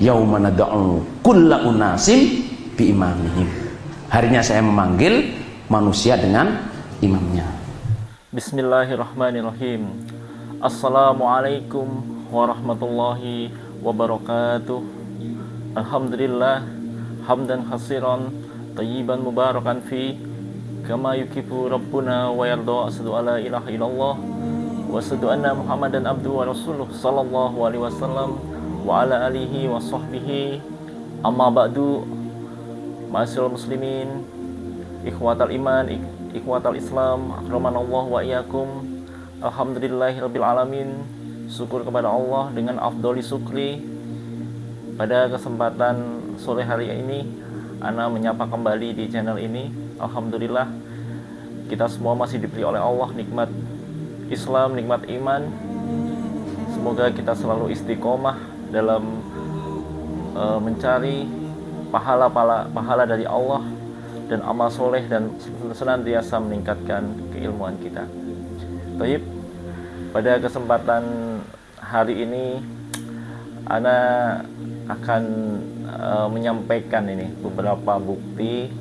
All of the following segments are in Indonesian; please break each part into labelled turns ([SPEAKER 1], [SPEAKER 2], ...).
[SPEAKER 1] Yauma nad'u kulla unasim bi imamihim. Harinya saya memanggil manusia dengan imamnya.
[SPEAKER 2] Bismillahirrahmanirrahim. Assalamualaikum warahmatullahi wabarakatuh. Alhamdulillah hamdan khasiran tayyiban mubarakan fi kama yukibu rabbuna wa yarda. Asyhadu alla ilaha illallah wa asyhadu anna muhammadan abduhu wa rasuluh sallallahu alaihi wasallam wa ala alihi wa sahbihi. Amma ba'du. Ma'asyiral muslimin, ikhwatal iman, ikhwatal Islam, akramanallah wa iyyakum. Alhamdulillahirabbil alamin. Syukur kepada Allah dengan afdholi syukri. Pada kesempatan sore hari ini ana menyapa kembali di channel ini. Alhamdulillah kita semua masih diberi oleh Allah nikmat Islam, nikmat iman. Semoga kita selalu istiqomah dalam mencari pahala dari Allah dan amal soleh, dan senantiasa meningkatkan keilmuan kita. Baik, pada kesempatan hari ini ana akan menyampaikan ini beberapa bukti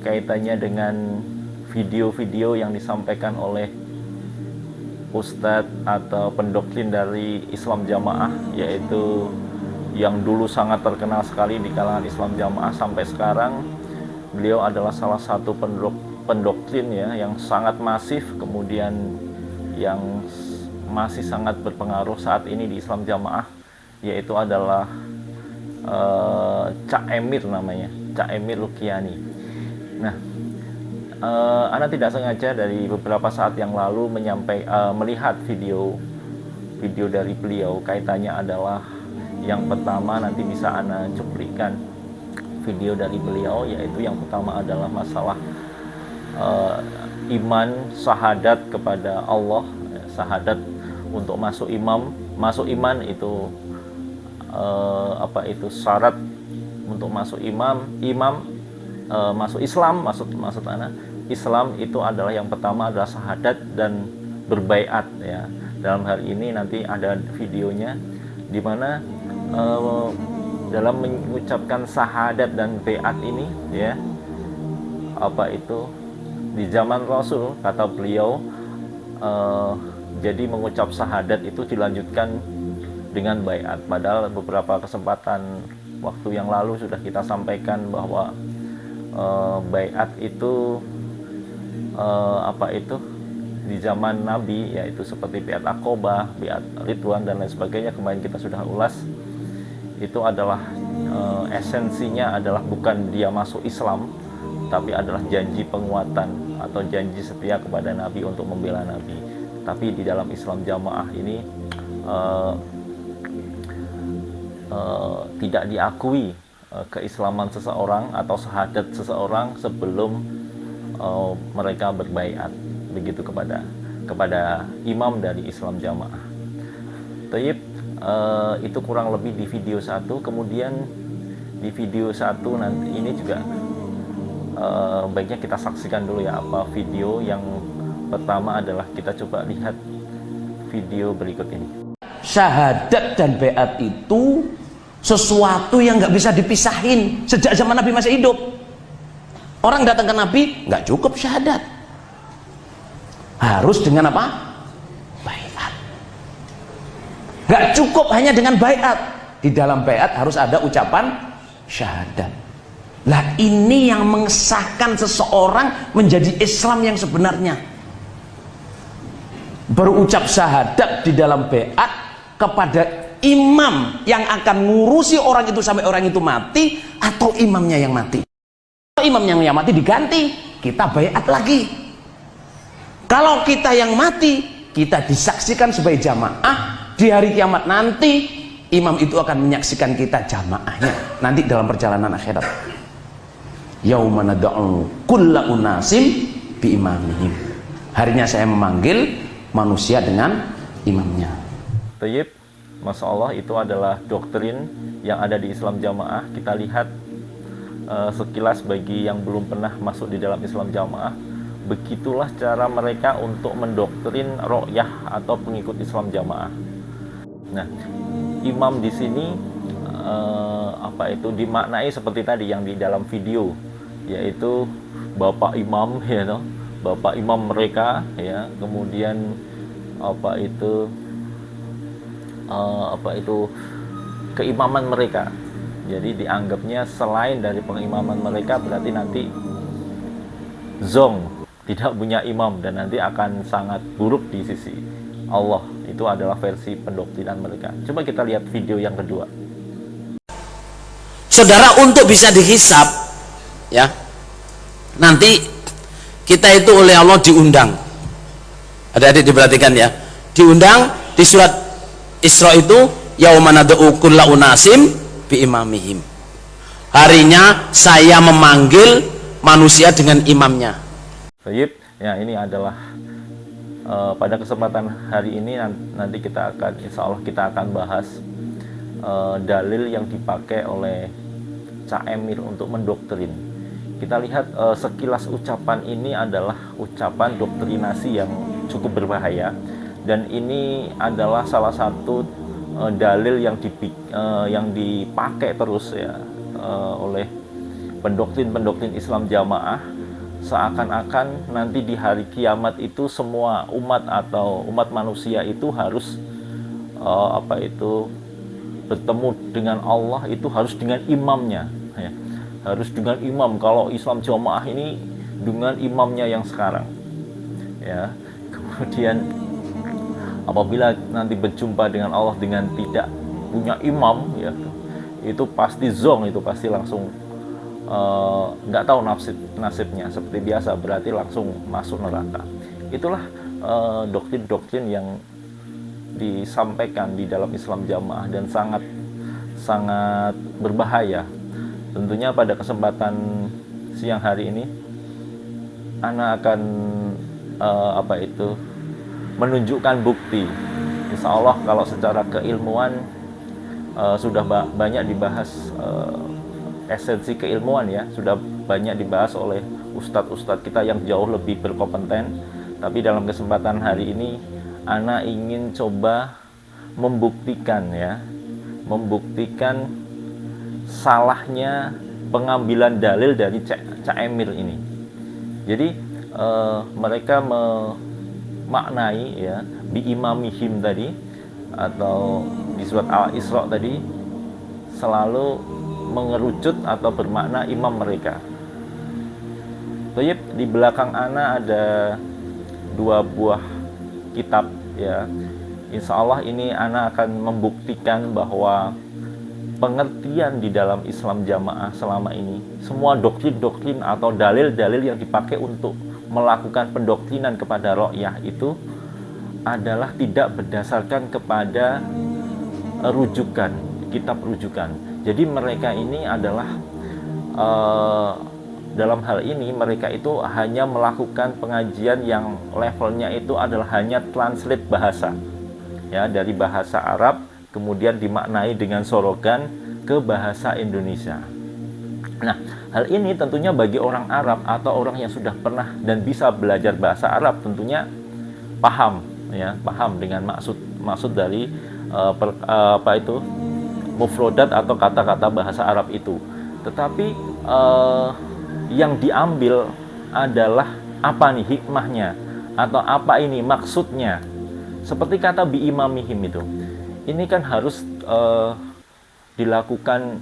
[SPEAKER 2] kaitannya dengan video-video yang disampaikan oleh Ustadz atau pendoktrin dari Islam Jamaah, yaitu yang dulu sangat terkenal sekali di kalangan Islam Jamaah sampai sekarang. Beliau adalah salah satu pendoktrin ya yang sangat masif, kemudian yang masih sangat berpengaruh saat ini di Islam Jamaah, yaitu adalah Cak Emir, namanya Cak Emir Lukiani. Nah, ana tidak sengaja dari beberapa saat yang lalu melihat video dari beliau. Kaitannya adalah yang pertama, nanti bisa ana cuplikan video dari beliau, yaitu yang pertama adalah masalah iman, syahadat kepada Allah, syahadat untuk masuk iman itu syarat untuk masuk masuk Islam. Maksud anak Islam itu adalah yang pertama adalah syahadat dan berbaiat ya. Dalam hal ini nanti ada videonya di mana dalam mengucapkan syahadat dan baiat ini ya, di zaman Rasul, kata beliau, jadi mengucap syahadat itu dilanjutkan dengan baiat. Padahal beberapa kesempatan waktu yang lalu sudah kita sampaikan bahwa baiat itu di zaman Nabi, yaitu seperti baiat Aqobah, baiat Ridwan dan lain sebagainya. Kemarin kita sudah ulas. Itu adalah esensinya adalah bukan dia masuk Islam, tapi adalah janji penguatan atau janji setia kepada Nabi untuk membela Nabi. Tapi di dalam Islam Jamaah ini tidak diakui keislaman seseorang atau syahadat seseorang sebelum mereka berbaiat begitu kepada imam dari Islam Jamaah. Taib, itu kurang lebih di video 1. Kemudian di video 1 nanti ini juga baiknya kita saksikan dulu ya apa video yang pertama. Adalah kita coba lihat video berikut ini.
[SPEAKER 1] Syahadat dan baiat itu sesuatu yang nggak bisa dipisahin sejak zaman Nabi masih hidup. Orang datang ke Nabi nggak cukup syahadat, harus dengan apa? Baiat. Nggak cukup hanya dengan baiat. Di dalam baiat harus ada ucapan syahadat. Lah ini yang mengesahkan seseorang menjadi Islam yang sebenarnya. Berucap syahadat di dalam baiat kepada imam yang akan ngurusi orang itu sampai orang itu mati, atau imamnya yang mati. Kalau imamnya yang mati diganti, kita baiat lagi. Kalau kita yang mati, kita disaksikan sebagai jamaah. Di hari kiamat nanti imam itu akan menyaksikan kita jamaahnya nanti dalam perjalanan akhirat. Yauma nad'u kulla unasim bi imamihim. Harinya saya memanggil manusia dengan imamnya.
[SPEAKER 2] Tayyib, Masya Allah, itu adalah doktrin yang ada di Islam Jamaah. Kita lihat sekilas bagi yang belum pernah masuk di dalam Islam Jamaah. Begitulah cara mereka untuk mendoktrin ro'yah atau pengikut Islam Jamaah. Nah, imam di sini apa itu dimaknai seperti tadi yang di dalam video, yaitu bapak imam ya toh, bapak imam mereka ya, kemudian apa itu keimaman mereka. Jadi dianggapnya selain dari pengimaman mereka berarti nanti zong, tidak punya imam, dan nanti akan sangat buruk di sisi Allah. Itu adalah versi pendoktrinan mereka. Coba kita lihat video yang kedua.
[SPEAKER 1] Saudara, untuk bisa dihisab ya, nanti kita itu oleh Allah diundang. Adik-adik diperhatikan ya, diundang di surat Isra itu, yauma nad'u kulla unasim bi imamihim. Harinya saya memanggil manusia dengan imamnya.
[SPEAKER 2] Baik, ya ini adalah pada kesempatan hari ini nanti kita akan, insya Allah kita akan bahas dalil yang dipakai oleh Cak Emil untuk mendoktrin. Kita lihat sekilas ucapan ini adalah ucapan doktrinasi yang cukup berbahaya, dan ini adalah salah satu dalil yang dipakai terus ya oleh pendoktrin Islam Jamaah, seakan-akan nanti di hari kiamat itu semua umat atau umat manusia itu harus bertemu dengan Allah itu harus dengan imamnya ya. Harus dengan imam. Kalau Islam Jamaah ini dengan imamnya yang sekarang ya. Kemudian apabila nanti berjumpa dengan Allah dengan tidak punya imam ya, itu pasti zong, itu pasti langsung nggak tahu nasibnya, seperti biasa, berarti langsung masuk neraka. Itulah doktrin-doktrin yang disampaikan di dalam Islam Jamaah dan sangat berbahaya. Tentunya pada kesempatan siang hari ini Ana akan menunjukkan bukti. Insya Allah kalau secara keilmuan sudah banyak dibahas, esensi keilmuan ya, sudah banyak dibahas oleh ustadz-ustadz kita yang jauh lebih berkompeten. Tapi dalam kesempatan hari ini Ana ingin coba membuktikan salahnya pengambilan dalil dari Cak Emil ini. Jadi mereka memaknai ya bi imamihim tadi, atau di surat Al-Isra tadi selalu mengerucut atau bermakna imam mereka. Baik, di belakang Ana ada 2 buah kitab ya. Insya Allah ini Ana akan membuktikan bahwa pengertian di dalam Islam Jamaah selama ini, semua doktrin-doktrin atau dalil-dalil yang dipakai untuk melakukan pendoktrinan kepada ro'yah itu adalah tidak berdasarkan kepada rujukan, kitab rujukan. Jadi mereka ini adalah dalam hal ini mereka itu hanya melakukan pengajian yang levelnya itu adalah hanya translate bahasa ya, dari bahasa Arab kemudian dimaknai dengan sorogan ke bahasa Indonesia. Nah, hal ini tentunya bagi orang Arab atau orang yang sudah pernah dan bisa belajar bahasa Arab tentunya paham dengan maksud dari mufrodat atau kata-kata bahasa Arab itu. Tetapi yang diambil adalah apa nih hikmahnya, atau apa ini maksudnya. Seperti kata bi imamihim itu, ini kan harus dilakukan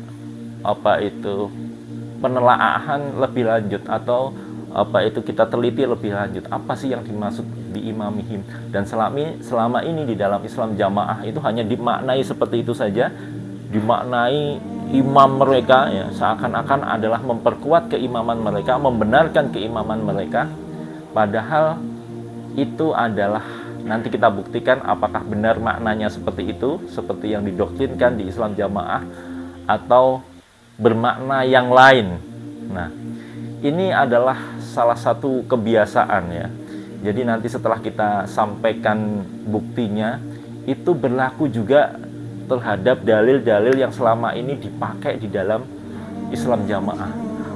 [SPEAKER 2] penelaahan lebih lanjut, atau kita teliti lebih lanjut, apa sih yang dimaksud bi imamihim. Dan selama ini di dalam Islam Jamaah itu hanya dimaknai seperti itu saja, dimaknai imam mereka ya, seakan-akan adalah memperkuat keimaman mereka, membenarkan keimaman mereka, padahal itu adalah, nanti kita buktikan apakah benar maknanya seperti itu, seperti yang didoktrinkan di Islam Jamaah, atau bermakna yang lain. Nah, ini adalah salah satu kebiasaan ya. Jadi nanti setelah kita sampaikan buktinya, itu berlaku juga terhadap dalil-dalil yang selama ini dipakai di dalam Islam Jamaah.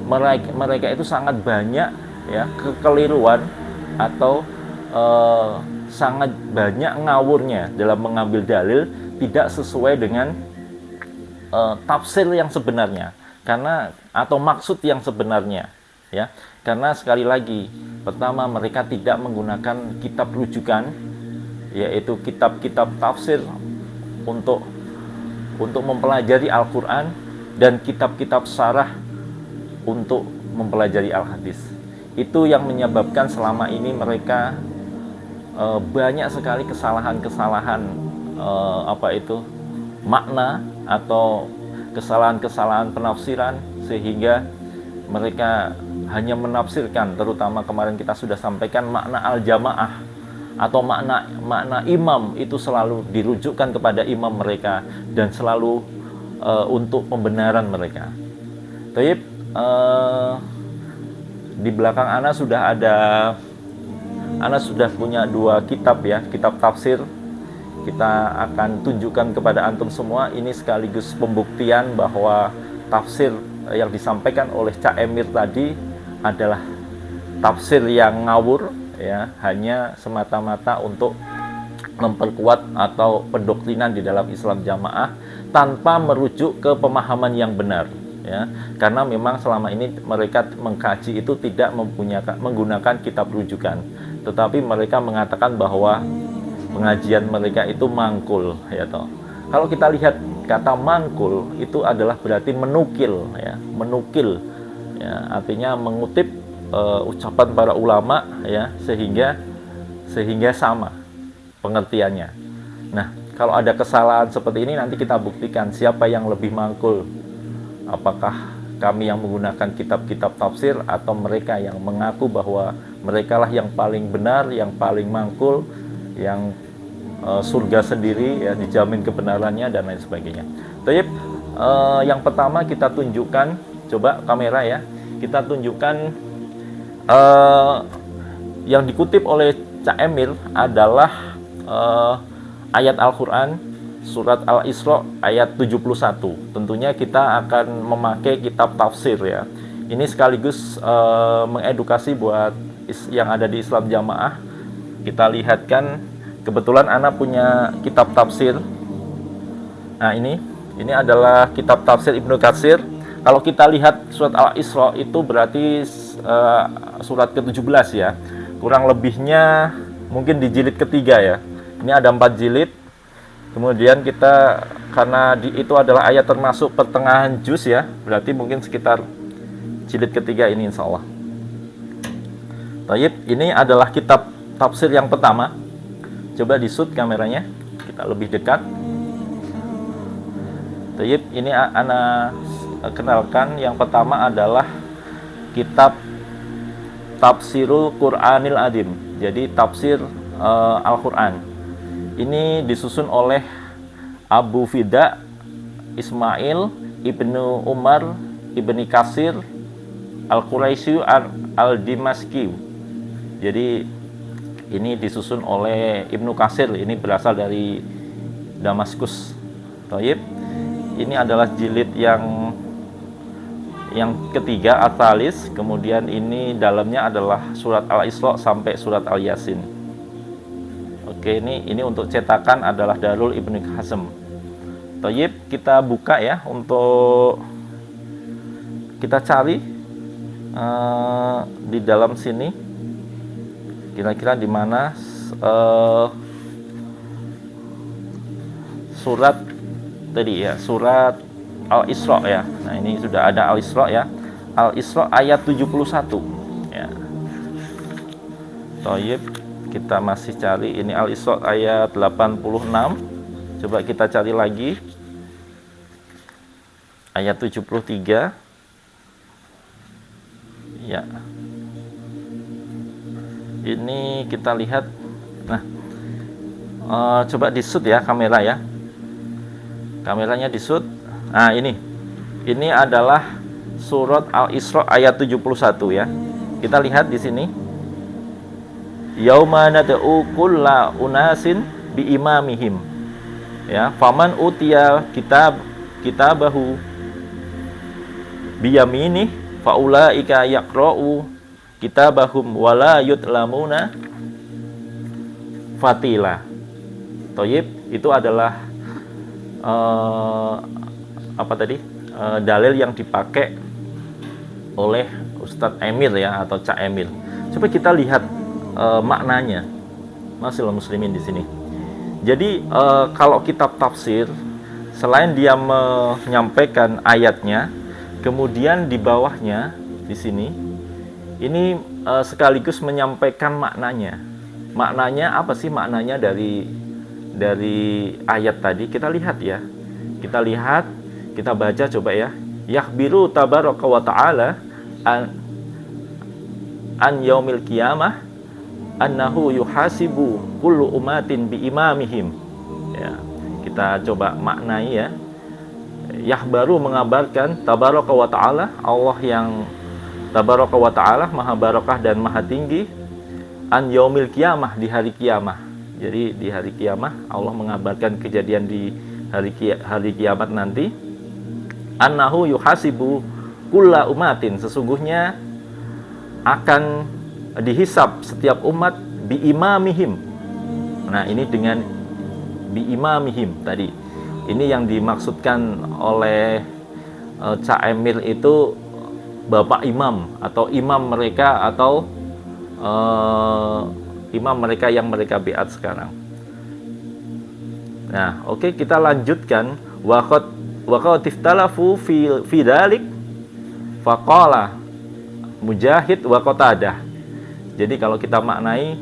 [SPEAKER 2] Mereka itu sangat banyak ya kekeliruan atau sangat banyak ngawurnya dalam mengambil dalil tidak sesuai dengan tafsir yang sebenarnya, karena atau maksud yang sebenarnya, ya. Karena sekali lagi, pertama mereka tidak menggunakan kitab rujukan, yaitu kitab-kitab tafsir untuk mempelajari Al-Quran, dan kitab-kitab syarah untuk mempelajari Al-Hadis. Itu yang menyebabkan selama ini mereka banyak sekali kesalahan-kesalahan makna atau kesalahan-kesalahan penafsiran, sehingga mereka hanya menafsirkan, terutama kemarin kita sudah sampaikan, makna al-jamaah atau makna imam itu selalu dirujukkan kepada imam mereka dan selalu untuk pembenaran mereka. Taib, di belakang Ana sudah punya 2 kitab ya, kitab tafsir. Kita akan tunjukkan kepada antum semua. Ini sekaligus pembuktian bahwa tafsir yang disampaikan oleh Cak Emir tadi adalah tafsir yang ngawur, ya, hanya semata-mata untuk memperkuat atau pendoktrinan di dalam Islam jamaah tanpa merujuk ke pemahaman yang benar, ya. Karena memang selama ini mereka mengkaji itu tidak menggunakan kitab rujukan, tetapi mereka mengatakan bahwa pengajian mereka itu mangkul, ya toh. Kalau kita lihat kata mangkul itu adalah berarti menukil, ya, menukil, ya, artinya mengutip ucapan para ulama, ya, sehingga sama pengertiannya. Nah, kalau ada kesalahan seperti ini nanti kita buktikan siapa yang lebih mangkul. Apakah kami yang menggunakan kitab-kitab tafsir atau mereka yang mengaku bahwa merekalah yang paling benar, yang paling mangkul, yang surga sendiri, ya, dijamin kebenarannya dan lain sebagainya. Taib, yang pertama kita tunjukkan, coba kamera ya, kita tunjukkan yang dikutip oleh Cak Emir adalah ayat Al-Quran surat Al-Isra ayat 71. Tentunya kita akan memakai kitab tafsir, ya. Ini sekaligus mengedukasi buat yang ada di Islam jamaah. Kita lihatkan. Kebetulan Ana punya kitab tafsir. Nah, ini adalah kitab tafsir Ibnu Katsir. Kalau kita lihat surat Al-Isra itu berarti surat ke-17, ya. Kurang lebihnya mungkin di jilid ketiga, ya. Ini ada 4 jilid. Kemudian kita, karena itu adalah ayat termasuk pertengahan juz, ya. Berarti mungkin sekitar jilid ketiga ini insya Allah. Taib, ini adalah kitab tafsir yang pertama. Coba di shoot kameranya, kita lebih dekat. Taib, ini Ana kenalkan. Yang pertama adalah kitab Tafsirul Qur'anil Adim. Jadi tafsir Al-Quran. Ini disusun oleh Abu Fida Ismail Ibnu Umar Ibni Kasir Al-Quraisy Al-Dimaski. Jadi ini disusun oleh Ibnu Katsir, ini berasal dari Damaskus. Taib. Ini adalah jilid yang ketiga, At-Talis. Kemudian ini dalamnya adalah surat Al-Isra sampai surat Al-Yasin. Oke, ini untuk cetakan adalah Darul Ibnu Hazm. Taib, kita buka ya, untuk kita cari di dalam sini. Kira-kira di mana surat tadi, ya, surat Al-Isra, ya. Nah, ini sudah ada Al-Isra, ya. Al-Isra ayat 71, ya. Taib, kita masih cari. Ini Al-Isra ayat 86. Coba kita cari lagi ayat 73, ya. Ini kita lihat. Nah, coba di shoot ya kamera, ya. Kameranya di shoot. Nah, ini adalah surat Al-Isra ayat 71, ya. Kita lihat di sini. Yauma nad'u kulla unasin bi imamihim. Ya, faman utiya kitabahu bi yaminih faulaika yaqra'u kitabahum wala yutlamuna fatila. Toyib, itu adalah apa tadi dalil yang dipakai oleh Ustadz Emil ya, atau Cak Emil. Coba kita lihat maknanya, masih muslimin di sini. Jadi kalau kitab tafsir, selain dia menyampaikan ayatnya, kemudian di bawahnya di sini ini sekaligus menyampaikan maknanya. Maknanya apa sih maknanya dari ayat tadi? Kita lihat ya. Kita lihat, kita baca coba ya. Yakhbiru tabaraka wa ta'ala an yaumil qiyamah annahu yuhasibu kullu umatin bi imamihim. Ya, kita coba maknai ya. Yahbaru mengabarkan, tabaraka wa ta'ala, Allah yang tabaraka wa ta'ala maha barakah dan maha tinggi, an yaumil qiyamah, di hari kiamah. Jadi di hari kiamah Allah mengabarkan kejadian di hari kiamat nanti, annahu yuhasibu kulla umatin, sesungguhnya akan dihisab setiap umat bi imamihim. Nah, ini dengan bi imamihim tadi. Ini yang dimaksudkan oleh Cak Emil itu bapak imam atau imam mereka, atau imam mereka yang mereka biat sekarang. Nah, oke, kita lanjutkan. Waqad iftalafu fi dzalik faqala Mujahid wa Qatadah. Jadi kalau kita maknai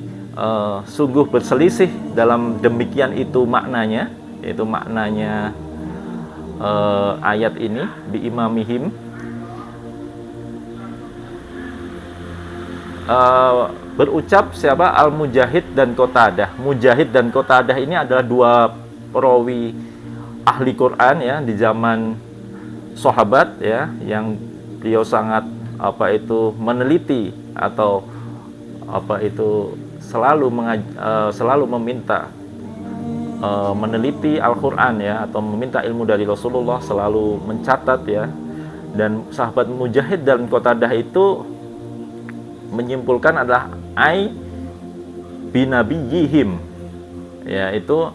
[SPEAKER 2] sungguh berselisih dalam demikian itu maknanya, yaitu maknanya ayat ini bi imamihim. Berucap siapa? Al-Mujahid dan Qatadah. Mujahid dan Qatadah ini adalah dua perawi ahli Quran ya di zaman sahabat ya, yang beliau sangat meneliti atau selalu meminta meneliti Al-Quran ya, atau meminta ilmu dari Rasulullah, selalu mencatat ya. Dan sahabat Mujahid dan Qatadah itu menyimpulkan adalah binabiyihim, yaitu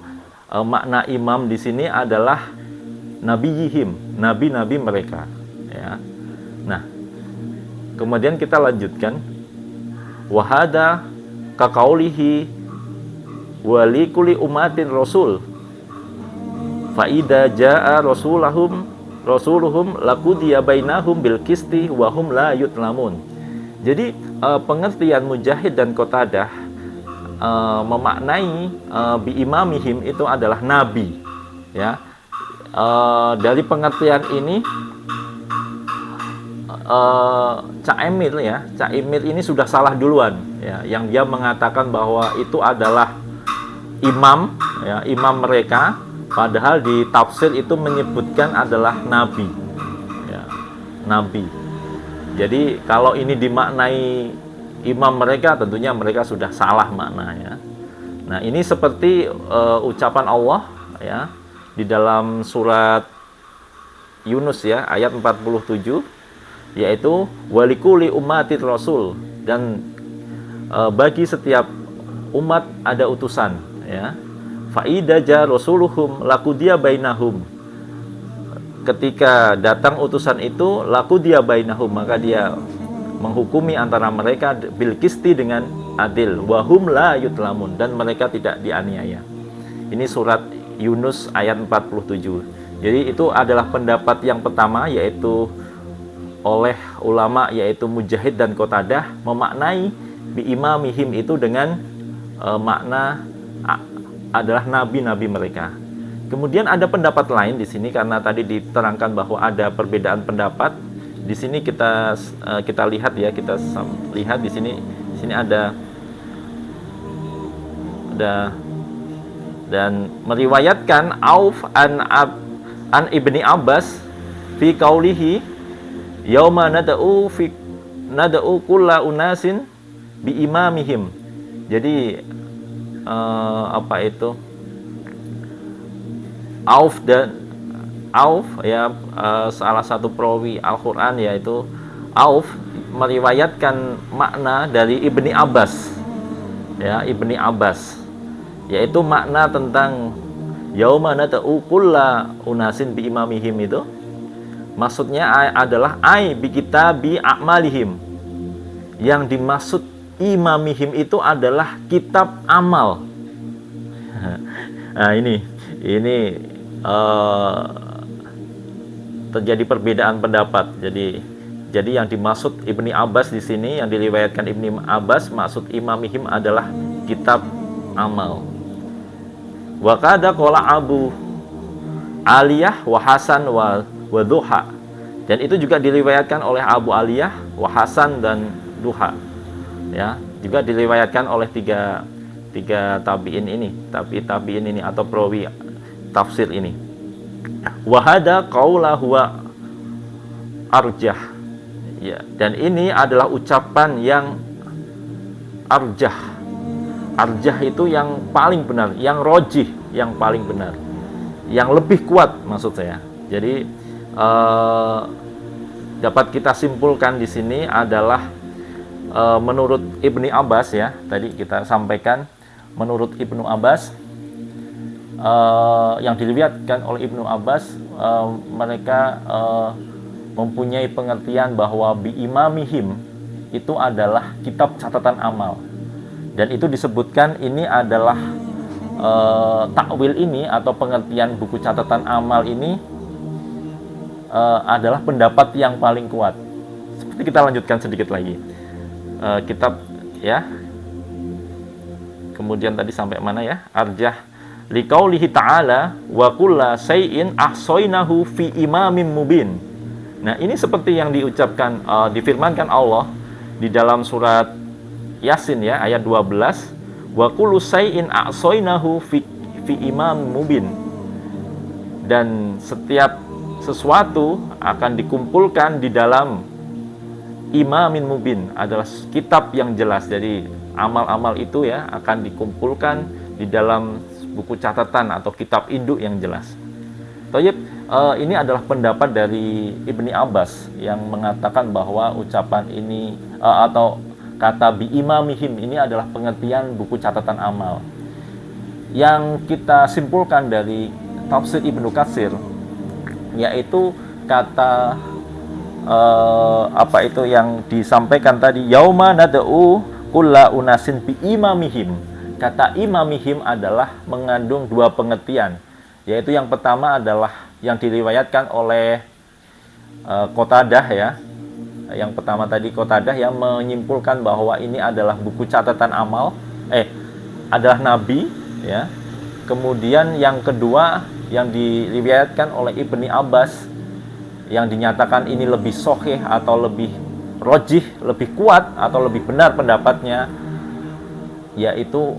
[SPEAKER 2] makna imam di sini adalah nabiyihim, nabi-nabi mereka ya. Nah, kemudian kita lanjutkan, wahada kaqaulihi walikuli umatin rasul faida jaa rasuluhum laqudiya bainahum bil qisti wa hum la yutlamun. Jadi pengertian Mujahid dan Qatadah memaknai bi imamihim itu adalah nabi ya. Dari pengertian ini Cak Emil ya, Cak Emil ini sudah salah duluan ya, yang dia mengatakan bahwa itu adalah imam ya, imam mereka, padahal di tafsir itu menyebutkan adalah nabi ya, nabi. Jadi kalau ini dimaknai imam mereka, tentunya mereka sudah salah maknanya. Nah, ini seperti ucapan Allah ya di dalam surat Yunus ya ayat 47, yaitu walikuli umatir rasul, dan bagi setiap umat ada utusan ya. Faidaja rasuluhum laqudiya bainahum, ketika datang utusan itu laqudiya bainahum, maka dia menghukumi antara mereka bil qisti, dengan adil, wahum la yutlamun, dan mereka tidak dianiaya. Ini surat Yunus ayat 47. Jadi itu adalah pendapat yang pertama, yaitu oleh ulama, yaitu Mujahid dan Qatadah, memaknai bi imamihim itu dengan makna adalah nabi-nabi mereka. Kemudian ada pendapat lain di sini, karena tadi diterangkan bahwa ada perbedaan pendapat. Di sini kita lihat ya, kita lihat di sini ada dan meriwayatkan Auf an Ibni Abbas fi qaulihi yauma nad'u kulla unasin bi imamihim. Jadi Auf ya, salah satu perawi Al-Quran, yaitu Auf meriwayatkan makna dari Ibni Abbas ya, Ibni Abbas, yaitu makna tentang yauma nad'u kulla unasin bi imamihim itu Maksudnya adalah ai bi kitabi a'malihim. Yang dimaksud imamihim itu adalah kitab amal. Nah, ini terjadi perbedaan pendapat. Jadi yang dimaksud Ibni Abbas di sini, yang diriwayatkan Ibni Abbas, maksud imamihim adalah kitab amal. Wa qada qala Abu Aliyah wa Hasan wa Duha. Dan itu juga diriwayatkan oleh Abu Aliyah, wa Hasan dan Duha. Ya, juga diriwayatkan oleh tiga tabi'in ini atau perawi tafsir ini. Wa hada qaula huwa arjah. Ya, dan ini adalah ucapan yang arjah. Arjah itu yang paling benar, yang rojih, yang paling benar, yang lebih kuat maksud saya. Jadi dapat kita simpulkan di sini adalah menurut Ibni Abbas, ya, tadi kita sampaikan menurut Ibnu Abbas, yang diriwayatkan oleh Ibnu Abbas, mereka mempunyai pengertian bahwa bi imamihim itu adalah kitab catatan amal, dan itu disebutkan ini adalah takwil ini atau pengertian buku catatan amal ini adalah pendapat yang paling kuat. Seperti kita lanjutkan sedikit lagi. Kitab, ya. Kemudian tadi sampai mana, ya? Arjah liqaulihi ta'ala wa kulla syai'in ahsainahu fi imamin mubin. Nah, ini seperti yang diucapkan difirmankan Allah di dalam surat Yasin, ya, ayat 12, wa kullu syai'in ahsainahu fi imamin mubin. Dan setiap sesuatu akan dikumpulkan di dalam imamin mubin, adalah kitab yang jelas. Jadi amal-amal itu, ya, akan dikumpulkan di dalam buku catatan atau kitab induk yang jelas. Thayyib, ini adalah pendapat dari Ibni Abbas yang mengatakan bahwa ucapan ini atau kata bi imamihim ini adalah pengertian buku catatan amal. Yang kita simpulkan dari tafsir Ibnu Katsir, yaitu kata apa itu yang disampaikan tadi, yauma nad'u kulla unasin bi imamihim. Kata imamihim adalah mengandung dua pengertian, yaitu yang pertama adalah yang diriwayatkan oleh Qatadah, ya. Yang pertama tadi Qatadah yang menyimpulkan bahwa ini adalah buku catatan amal, adalah nabi, ya. Kemudian yang kedua yang diriwayatkan oleh Ibni Abbas, yang dinyatakan ini lebih sahih atau lebih rojih, lebih kuat atau lebih benar pendapatnya, yaitu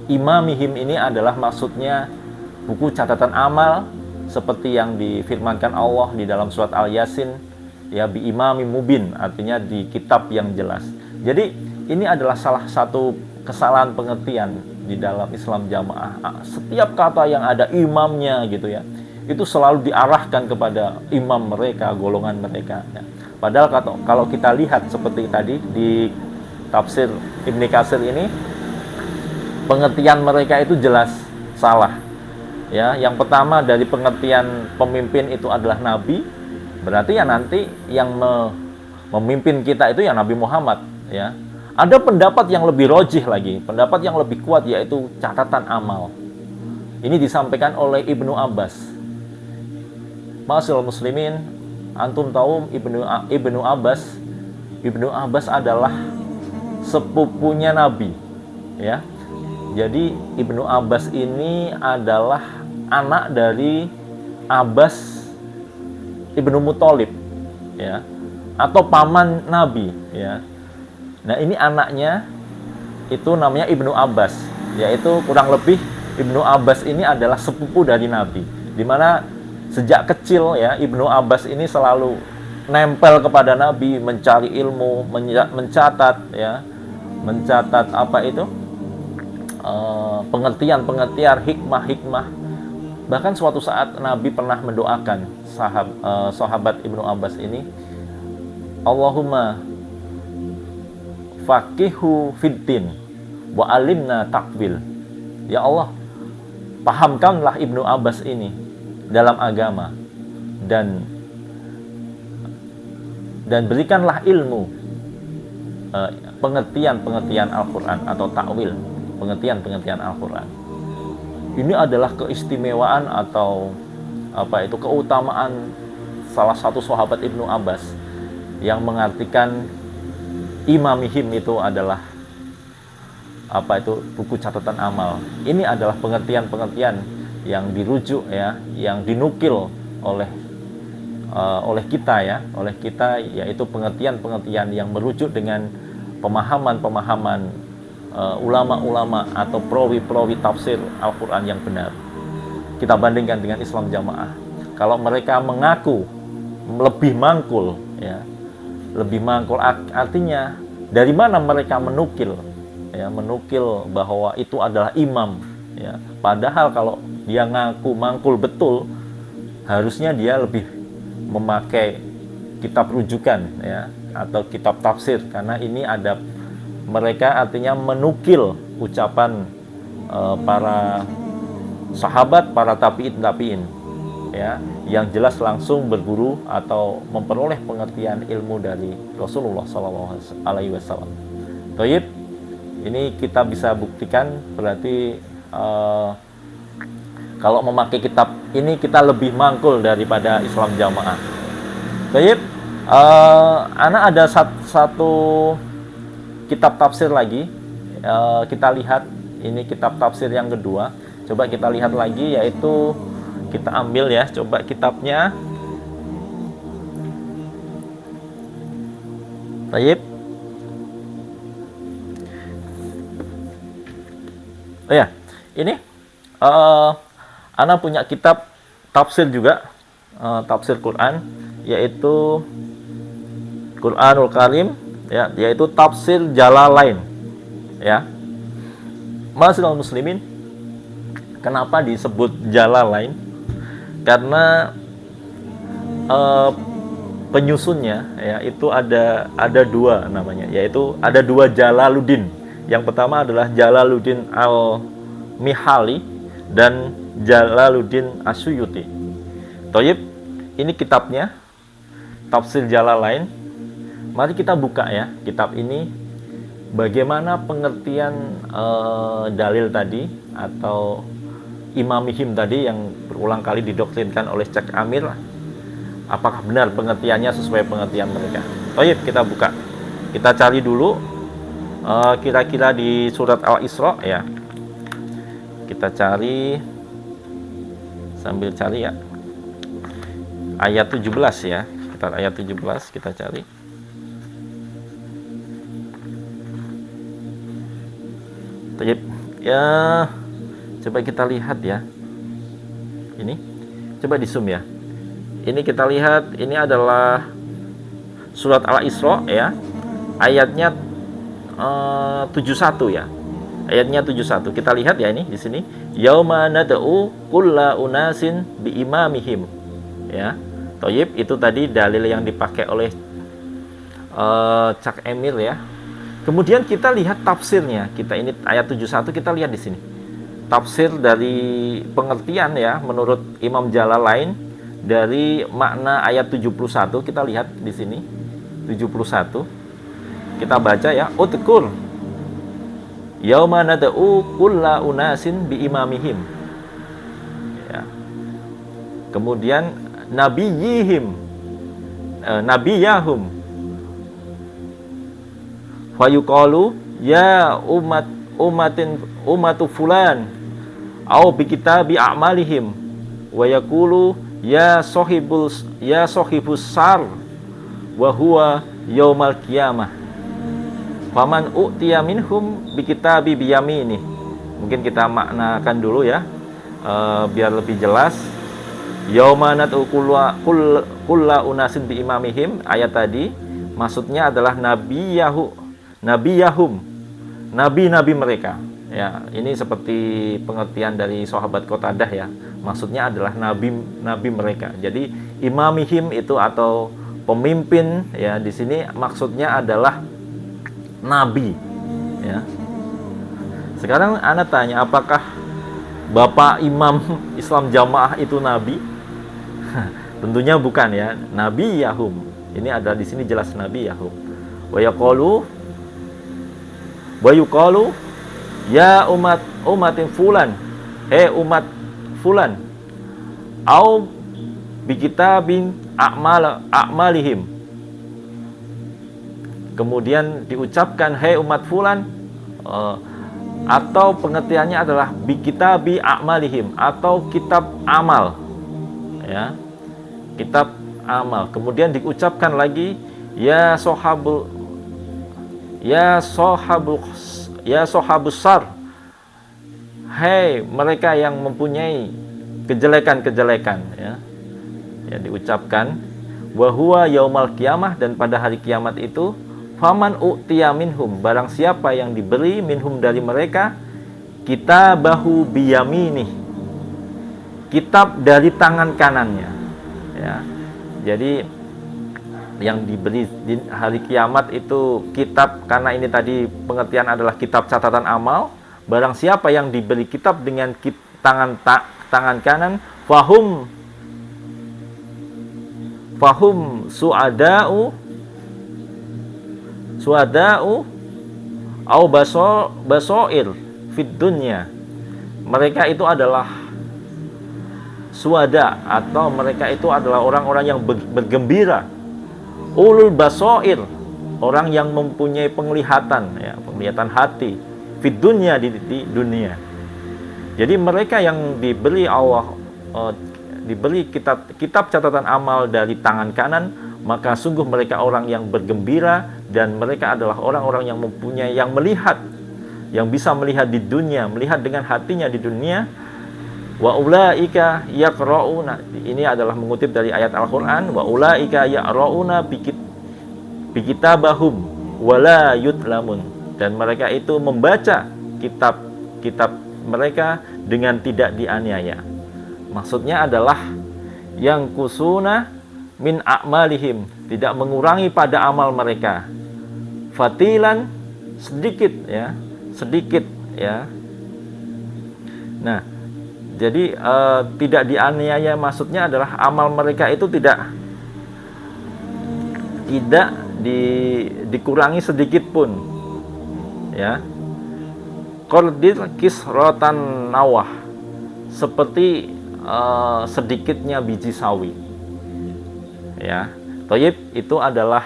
[SPEAKER 2] imamihim ini adalah maksudnya buku catatan amal seperti yang difirmankan Allah di dalam surat Al-Yasin, ya, bi imamim mubin, artinya di kitab yang jelas. Jadi ini adalah salah satu kesalahan pengertian di dalam Islam jamaah. Setiap kata yang ada imamnya, gitu, ya, itu selalu diarahkan kepada imam mereka, golongan mereka, ya. Padahal kalau kita lihat seperti tadi di tafsir Ibnu Katsir ini, pengertian mereka itu jelas salah, ya. Yang pertama dari pengertian pemimpin itu adalah nabi, berarti ya nanti yang memimpin kita itu ya Nabi Muhammad, ya. Ada pendapat yang lebih rojih lagi, pendapat yang lebih kuat, yaitu catatan amal. Ini disampaikan oleh Ibnu Abbas. Ma'asyiral muslimin, antum tahu Ibnu Abbas adalah sepupunya Nabi, ya. Jadi Ibnu Abbas ini adalah anak dari Abbas Ibnu Muthalib, ya, atau paman Nabi, ya. Nah, ini anaknya itu namanya Ibnu Abbas, yaitu kurang lebih Ibnu Abbas ini adalah sepupu dari Nabi, di mana sejak kecil, ya, Ibnu Abbas ini selalu nempel kepada Nabi, mencari ilmu, mencatat, ya, mencatat apa itu pengertian, hikmah. Bahkan suatu saat Nabi pernah mendoakan sahabat Ibnu Abbas ini, Allahumma faqihu fiddin wa alimna takwil. Ya Allah, pahamkanlah Ibnu Abbas ini dalam agama, dan dan berikanlah ilmu, pengertian-pengertian Al-Quran atau takwil, pengertian-pengertian Al-Quran. Ini adalah keistimewaan atau keutamaan salah satu sahabat Ibnu Abbas yang mengartikan imamihim itu adalah buku catatan amal. Ini adalah pengertian-pengertian yang dirujuk ya, yang dinukil oleh kita, yaitu pengertian-pengertian yang merujuk dengan pemahaman-pemahaman ulama-ulama atau perawi-perawi tafsir Al-Quran yang benar. Kita bandingkan dengan Islam Jamaah. Kalau mereka mengaku lebih mangkul, ya, lebih mangkul artinya dari mana mereka menukil bahwa itu adalah imam, ya. Padahal kalau dia ngaku mangkul betul, harusnya dia lebih memakai kitab rujukan, ya, atau kitab tafsir, karena ini ada mereka artinya menukil ucapan para sahabat, para tabi'in, ya, yang jelas langsung berguru atau memperoleh pengertian ilmu dari Rasulullah SAW. Toyib, ini kita bisa buktikan berarti kalau memakai kitab ini kita lebih mangkul daripada Islam Jamaah. Toyib, anak ada satu kitab tafsir lagi, kita lihat ini kitab tafsir yang kedua. Coba kita lihat lagi, yaitu kita ambil ya, coba kitabnya. Baik. Oh ya, ini Ana punya kitab tafsir juga, tafsir Quran, yaitu Quranul Karim, ya, yaitu tafsir Jalalain, ya. Ma'asyiral muslimin, kenapa disebut Jalalain? Karena penyusunnya, ya, itu ada dua namanya, yaitu ada dua Jalaluddin. Yang pertama adalah Jalaluddin Al-Mihali dan Jalaluddin Asyuyuti. Toyib, ini kitabnya, tafsir Jalalain. Mari kita buka ya kitab ini, bagaimana pengertian dalil tadi atau imamihim tadi yang berulang kali didoktrinkan oleh Syekh Amir. Apakah benar pengertiannya sesuai pengertian mereka? Baik, kita buka. Kita cari dulu kira-kira di surat Al-Isra, ya. Kita cari sambil cari ya. Ayat 17 ya. Kita ayat 17 kita cari. Baik, ya, coba kita lihat ya. Ini, coba di zoom ya. Ini kita lihat, ini adalah surat Al-Isra ya. Ayatnya 71 ya. Ayatnya 71. Kita lihat ya, ini di sini. Yauma nad'u kulla unasin bi imamihim. Ya. Thayyib, itu tadi dalil yang dipakai oleh Cak Emil ya. Kemudian kita lihat tafsirnya. Kita ini ayat 71, kita lihat di sini. Tafsir dari pengertian ya menurut Imam Jalalain dari makna ayat 71, kita lihat di sini 71. Kita baca ya, udkur yauma nad'u kulla unasin bi imamihim. Ya. Kemudian nabiyihim, nabiyahum, fayuqalu ya ummatu fulan au bi kitabi a'malihim wa yaqulu ya sahibus sar wa huwa yaumal qiyamah faman u'tiya minhum bi kitabi bi yaminih. Mungkin kita maknakan dulu ya, biar lebih jelas. Yauma nad'u kulla unasin bi imamihim, ayat tadi maksudnya adalah nabiyahum, nabi-nabi mereka. Ya, ini seperti pengertian dari sahabat Qatadah ya. Maksudnya adalah nabi mereka. Jadi imamihim itu atau pemimpin ya, di sini maksudnya adalah nabi ya. Sekarang ana tanya, apakah Bapak Imam Islam Jamaah itu nabi? Tentunya bukan ya. Nabi Yahum, Ini adalah di sini jelas Nabi Yakub. Wa yuqalu ya umatin fulan, umat fulan, au bi kitabin a'malihim. Kemudian diucapkan umat fulan, atau pengertiannya adalah bi kitabi a'malihim, atau kitab amal, ya, kitab amal. Kemudian diucapkan lagi ya sahabus sar, mereka yang mempunyai kejelekan-kejelekan, ya diucapkan. Wa huwa yaumal qiyamah, dan pada hari kiamat itu faman u'tiya minhum, barang siapa yang diberi minhum dari mereka, kitabahu biyaminih, kitab dari tangan kanannya, ya. Jadi yang diberi di hari kiamat itu kitab, karena ini tadi pengertian adalah kitab catatan amal. Barang siapa yang diberi kitab dengan tangan kanan, fahum suada'u au basoir fid dunya. Mereka itu adalah suada, atau mereka itu adalah orang-orang yang bergembira. Ulul basoir, orang yang mempunyai penglihatan, ya, penglihatan hati, fid dunya, di dunia. Jadi mereka yang diberi Allah diberi kitab catatan amal dari tangan kanan, maka sungguh mereka orang yang bergembira, dan mereka adalah orang-orang yang mempunyai, yang melihat, yang bisa melihat di dunia, melihat dengan hatinya di dunia. Wa ulaika yaqrauna, ini adalah mengutip dari ayat Al-Qur'an, wa ulaika yaqrauna bi kitabahum wala yudlamun, dan mereka itu membaca kitab mereka dengan tidak dianiaya. Maksudnya adalah yang kusuna min a'malihim, tidak mengurangi pada amal mereka, fatilan, sedikit, ya. Nah, jadi tidak dianiaya, maksudnya adalah amal mereka itu tidak dikurangi sedikit pun, ya. Qordil kisrotan nawah, seperti sedikitnya biji sawi, ya. Thayyib, itu adalah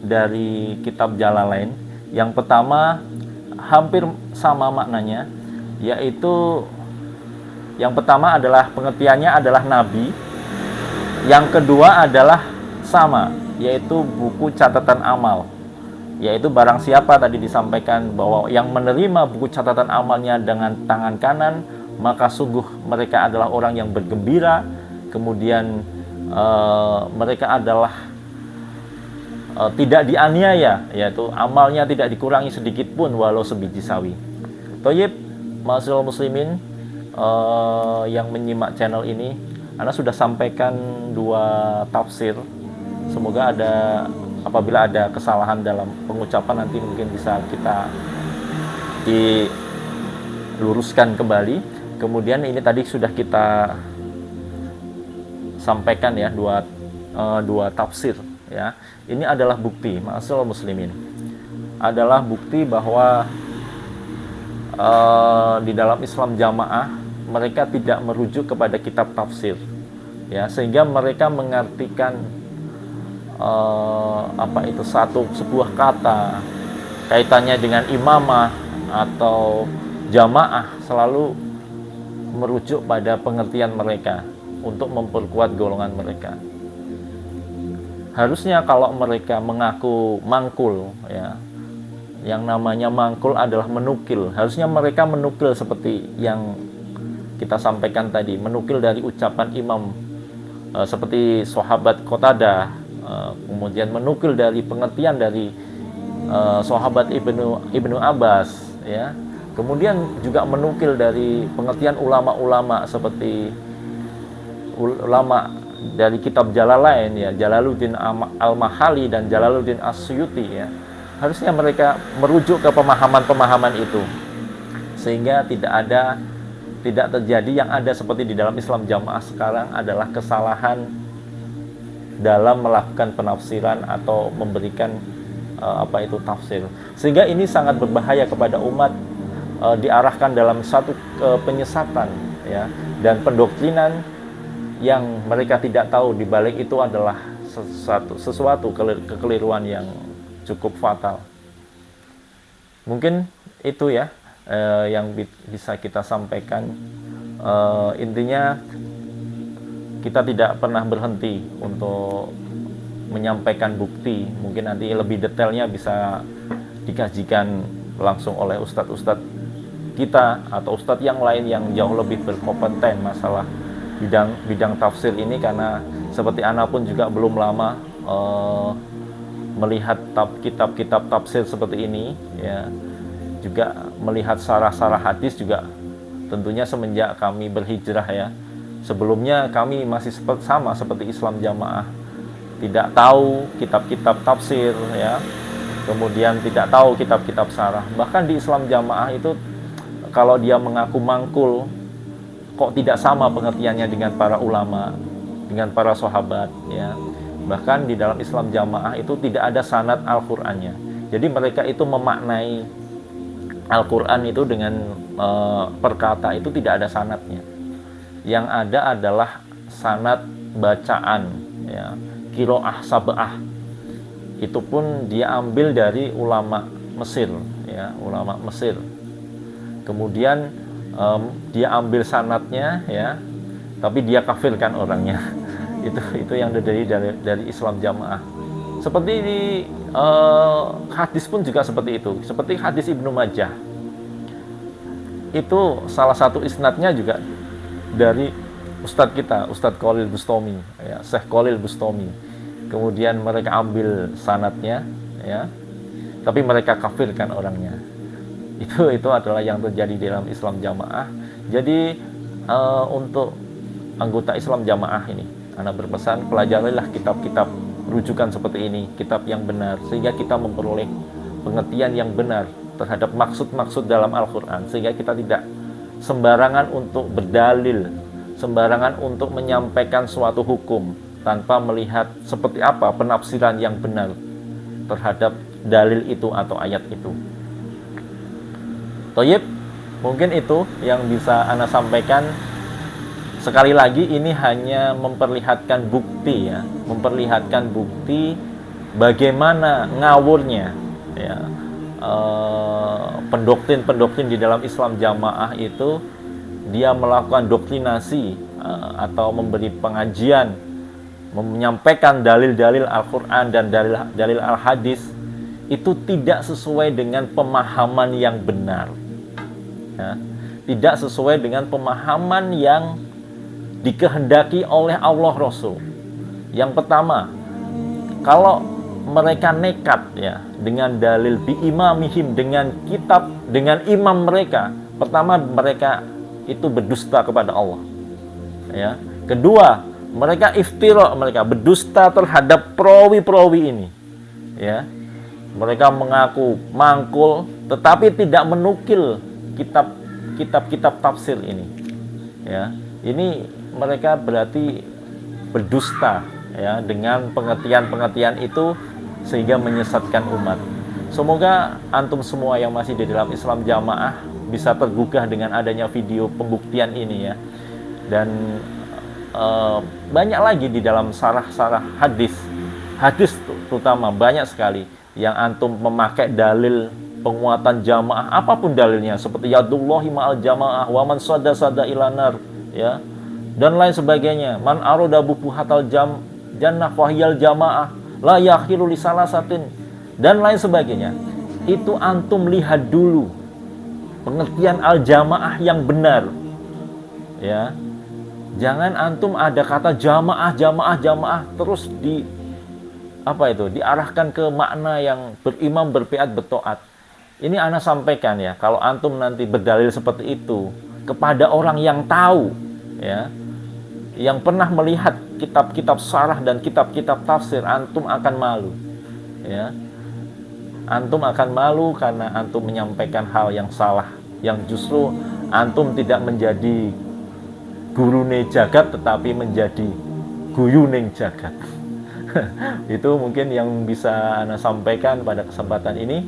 [SPEAKER 2] dari kitab Jalalain. Yang pertama hampir sama maknanya, yaitu yang pertama adalah pengertiannya adalah nabi, yang kedua adalah sama, yaitu buku catatan amal, yaitu barang siapa tadi disampaikan bahwa yang menerima buku catatan amalnya dengan tangan kanan, maka sungguh mereka adalah orang yang bergembira. Kemudian mereka adalah tidak dianiaya, yaitu amalnya tidak dikurangi sedikit pun walau sebiji sawi. Thayyib, ma'asyiral muslimin yang menyimak channel ini, Ana sudah sampaikan 2 tafsir. Semoga apabila ada kesalahan dalam pengucapan, nanti mungkin bisa kita diluruskan kembali. Kemudian ini tadi sudah kita sampaikan, ya, dua tafsir, ya. Ini adalah bukti, ma'asyiral muslimin, adalah bukti bahwa di dalam Islam jamaah mereka tidak merujuk kepada kitab tafsir, ya, sehingga mereka mengartikan sebuah kata kaitannya dengan imamah atau jamaah selalu merujuk pada pengertian mereka untuk memperkuat golongan mereka. Harusnya kalau mereka mengaku mangkul, ya, yang namanya mangkul adalah menukil. Harusnya mereka menukil seperti yang kita sampaikan tadi, menukil dari ucapan imam seperti sahabat Qatadah, kemudian menukil dari pengertian dari sahabat Ibnu Abbas, ya. Kemudian juga menukil dari pengertian ulama-ulama seperti ulama dari kitab Jalalain, ya, Jalaluddin Al-Mahali dan Jalaluddin As-Suyuti, ya. Harusnya mereka merujuk ke pemahaman-pemahaman itu, sehingga tidak terjadi yang ada seperti di dalam Islam jamaah sekarang adalah kesalahan dalam melakukan penafsiran atau memberikan tafsir, sehingga ini sangat berbahaya kepada umat, diarahkan dalam satu penyesatan, ya, dan pendoktrinan yang mereka tidak tahu di balik itu adalah sesuatu kekeliruan yang cukup fatal. Mungkin itu ya yang bisa kita sampaikan. Intinya kita tidak pernah berhenti untuk menyampaikan bukti. Mungkin nanti lebih detailnya bisa dikajikan langsung oleh ustadz-ustadz kita atau ustadz yang lain yang jauh lebih berkompeten masalah bidang tafsir ini, karena seperti ana pun juga belum lama melihat kitab-kitab tafsir seperti ini, ya, juga melihat sarah-sarah hadis juga tentunya semenjak kami berhijrah, ya. Sebelumnya kami masih sama seperti Islam Jamaah, tidak tahu kitab-kitab tafsir, ya, kemudian tidak tahu kitab-kitab sarah. Bahkan di Islam Jamaah itu kalau dia mengaku mangkul, kok tidak sama pengertiannya dengan para ulama, dengan para sahabat, ya. Bahkan di dalam Islam Jamaah itu tidak ada sanad Al-Qur'annya. Jadi mereka itu memaknai Al-Qur'an itu dengan perkata itu tidak ada sanadnya. Yang ada adalah sanad bacaan, ya, qiraah sab'ah. Itu pun dia ambil dari ulama Mesir, ya, ulama Mesir. Kemudian dia ambil sanadnya, ya, tapi dia kafirkan orangnya. itu yang dari Islam Jamaah. Seperti di hadis pun juga seperti itu. Seperti hadis Ibnu Majah. Itu salah satu isnadnya juga dari ustadz kita, Ustadz Khalil Bustami, ya, Syekh Khalil Bustami. Kemudian mereka ambil sanadnya, ya, tapi mereka kafirkan orangnya. Itu adalah yang terjadi di dalam Islam Jamaah. Jadi untuk anggota Islam Jamaah ini, ana berpesan, pelajarilah kitab-kitab rujukan seperti ini, kitab yang benar, sehingga kita memperoleh pengertian yang benar terhadap maksud-maksud dalam Al-Quran, sehingga kita tidak sembarangan untuk berdalil, sembarangan untuk menyampaikan suatu hukum tanpa melihat seperti apa penafsiran yang benar terhadap dalil itu atau ayat itu. Thayyib, mungkin itu yang bisa ana sampaikan. Sekali lagi ini hanya memperlihatkan bukti, ya, memperlihatkan bukti bagaimana ngawurnya, ya, pendoktrin di dalam Islam Jamaah itu dia melakukan doktrinasi atau memberi pengajian, menyampaikan dalil-dalil Al-Quran dan dalil Al-Hadis itu tidak sesuai dengan pemahaman yang benar, ya, tidak sesuai dengan pemahaman yang dikehendaki oleh Allah Rasul. Yang pertama, kalau mereka nekat, ya, dengan dalil biimamihim, dengan kitab, dengan imam mereka, pertama mereka itu berdusta kepada Allah, ya. Kedua, mereka iftira, mereka berdusta terhadap perawi-perawi ini, ya. Mereka mengaku mangkul tetapi tidak menukil kitab-kitab tafsir ini, ya. Ini mereka berarti berdusta, ya, dengan pengertian-pengertian itu sehingga menyesatkan umat. Semoga antum semua yang masih di dalam Islam Jamaah bisa tergugah dengan adanya video pembuktian ini, ya. Dan banyak lagi di dalam sarah-sarah hadis terutama banyak sekali yang antum memakai dalil penguatan jamaah, apapun dalilnya, seperti yadullahi ma'al jamaah wa man sada ilanar, ya, dan lain sebagainya. Man aroda bubuhatal jannah fahiyal jamaah la yakhiru li salasatin, dan lain sebagainya. Itu antum lihat dulu pengertian al-jamaah yang benar, ya. Jangan antum ada kata jamaah terus diarahkan ke makna yang berimam, berpiat, bertoat. Ini ana sampaikan, ya, kalau antum nanti berdalil seperti itu kepada orang yang tahu, ya, yang pernah melihat kitab-kitab sarah dan kitab-kitab tafsir, antum akan malu, ya. Antum akan malu karena antum menyampaikan hal yang salah, yang justru antum tidak menjadi gurune jagat tetapi menjadi guyuning jagat. Itu mungkin yang bisa Ana sampaikan pada kesempatan ini.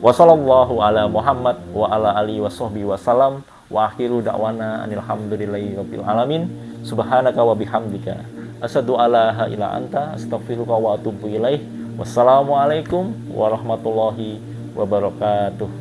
[SPEAKER 2] Wassallallahu ala Muhammad wa ala alihi washabbihi wasallam wa akhiru da'wana alhamdulillahi rabbil alamin. Subhanaka wa bihamdika asyhadu alla ilaha illa anta astaghfiruka wa atubu ilaih. Wassalamualaikum warahmatullahi wabarakatuh.